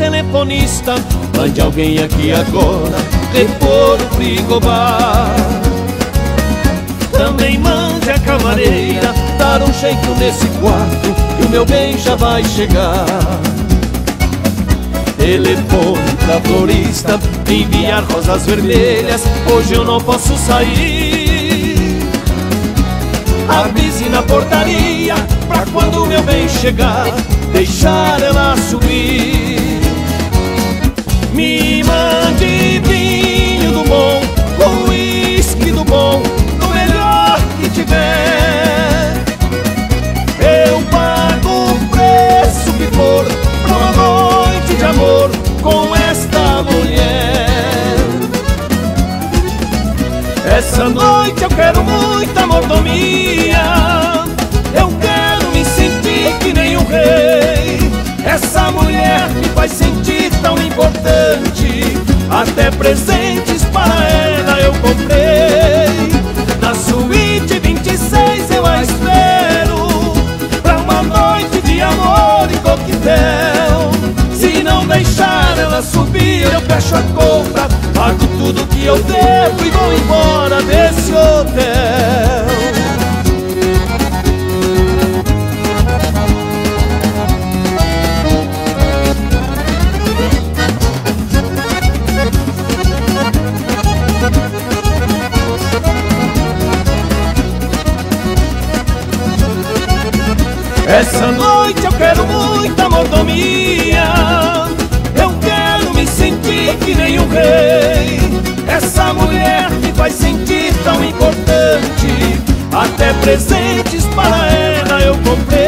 telefonista, mande alguém aqui agora repor o frigobar. Também mande a camareira dar um jeito nesse quarto, que o meu bem já vai chegar. Telefone pra florista, enviar rosas vermelhas, hoje eu não posso sair. Avise na portaria, pra quando o meu bem chegar, deixar ela subir. Me mande vinho do bom, com uísque do bom, do melhor que tiver. Eu pago o preço que for pra uma noite de amor com esta mulher. Essa noite eu quero muita mordomia, eu quero me sentir que nem um rei. Essa mulher me faz sentir tão importante, até presentes para ela eu comprei. Na suíte 26 eu a espero, pra uma noite de amor e coquetel. Se não deixar ela subir, eu fecho a compra, pago tudo que eu devo e vou embora desse hotel. Essa noite eu quero muita mordomia, eu quero me sentir que nem um rei. Essa mulher me faz sentir tão importante, até presentes para ela eu comprei.